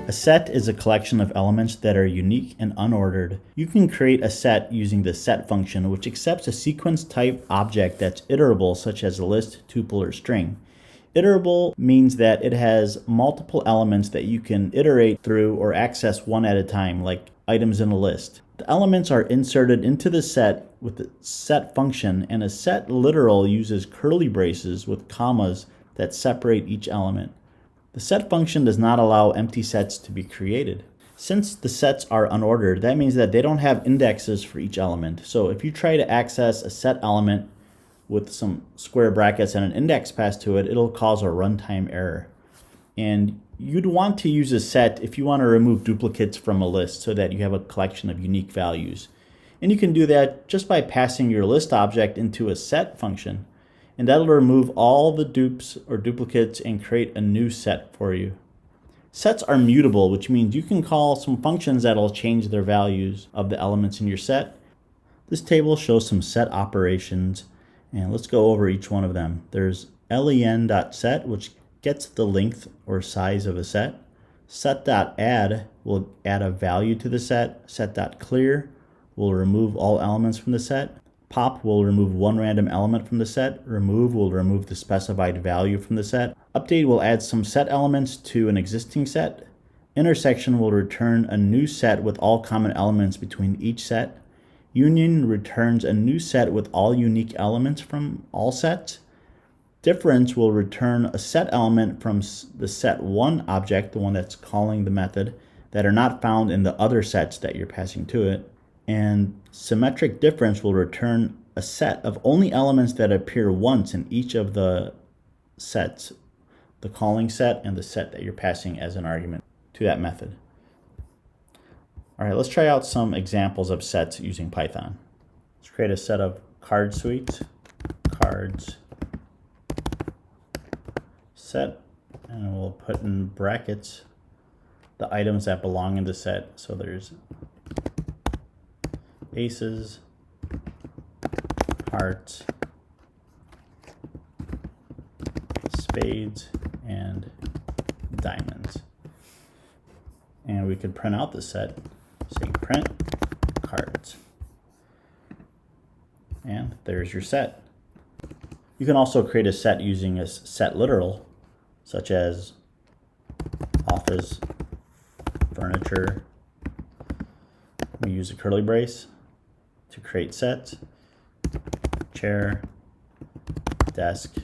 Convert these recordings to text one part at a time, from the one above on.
A set is a collection of elements that are unique and unordered. You can create a set using the set function, which accepts a sequence type object that's iterable, such as a list, tuple, or string. Iterable means that it has multiple elements that you can iterate through or access one at a time, like items in a list. The elements are inserted into the set with the set function, and a set literal uses curly braces with commas that separate each element. The set function does not allow empty sets to be created. Since the sets are unordered, that means that they don't have indexes for each element. So if you try to access a set element with some square brackets and an index passed to it, it'll cause a runtime error. And you'd want to use a set if you want to remove duplicates from a list so that you have a collection of unique values. And you can do that just by passing your list object into a set function, and that'll remove all the dupes or duplicates and create a new set for you. Sets are mutable, which means you can call some functions that'll change their values of the elements in your set. This table shows some set operations, and let's go over each one of them. There's len.set, which gets the length or size of a set. Set.add will add a value to the set. Set.clear will remove all elements from the set. Pop will remove one random element from the set. Remove will remove the specified value from the set. Update will add some set elements to an existing set. Intersection will return a new set with all common elements between each set. Union returns a new set with all unique elements from all sets. Difference will return a set element from the set1 object, the one that's calling the method, that are not found in the other sets that you're passing to it. And symmetric difference will return a set of only elements that appear once in each of the sets, the calling set and the set that you're passing as an argument to that method. All right, let's try out some examples of sets using Python. Let's create a set of card suites, cards, set, and we'll put in brackets the items that belong in the set. So there's aces, hearts, spades, and diamonds. And we could print out the set, saying print cards. And there's your set. You can also create a set using a set literal, such as office, furniture. We use a curly brace to create sets. Chair, desk.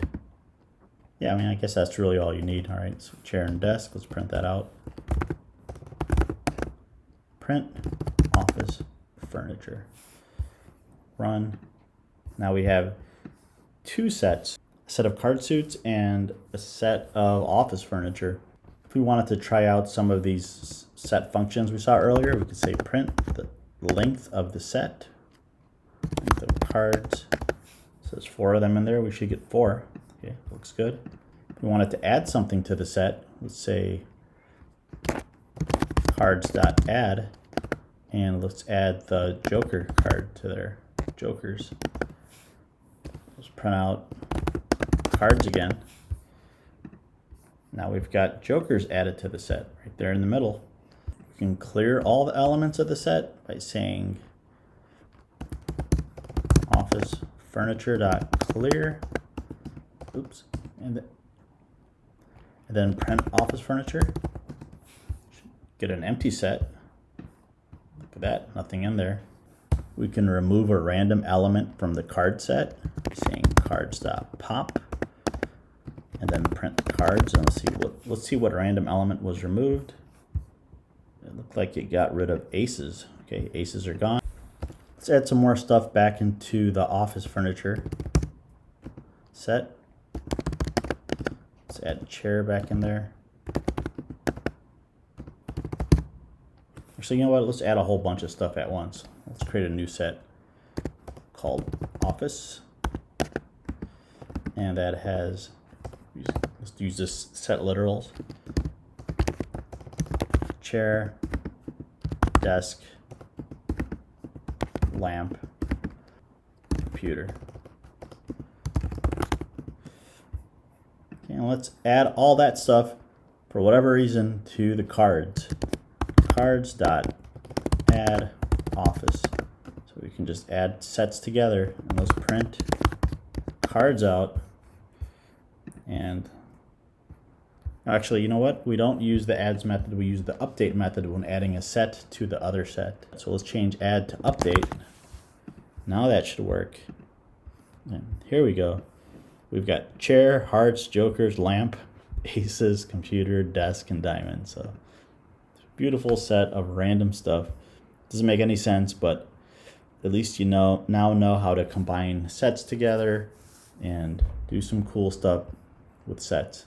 Yeah, I mean, I guess that's really all you need. All right, so chair and desk, let's print that out. Print, office, furniture. Run. Now we have two sets, a set of card suits and a set of office furniture. If we wanted to try out some of these set functions we saw earlier, we could say print the length of the set, length of cards. So there's 4 of them in there. We should get 4. Okay, looks good. If we wanted to add something to the set, let's say cards.add, and let's add the Joker card to their Jokers. Let's print out cards again. Now we've got Jokers added to the set right there in the middle. We can clear all the elements of the set by saying office furniture.clear. Oops. And then print office furniture. Get an empty set. Look at that, nothing in there. We can remove a random element from the card set, saying cards.pop, and then print the cards. And let's see what random element was removed. It looked like it got rid of aces. Okay, aces are gone. Let's add some more stuff back into the office furniture set. Let's add a chair back in there. Actually, you know what? Let's add a whole bunch of stuff at once. Let's create a new set called office. And that has, let's use this set literals. Chair, desk, lamp, computer. Okay, and let's add all that stuff for whatever reason, to the cards. Cards.add office. So we can just add sets together, and let's print cards out. And actually, you know what? We don't use the adds method, we use the update method when adding a set to the other set. So let's change add to update. Now that should work. And here we go. We've got chair, hearts, jokers, lamp, aces, computer, desk, and diamond. So beautiful set of random stuff. Doesn't make any sense, but at least you now know how to combine sets together and do some cool stuff with sets.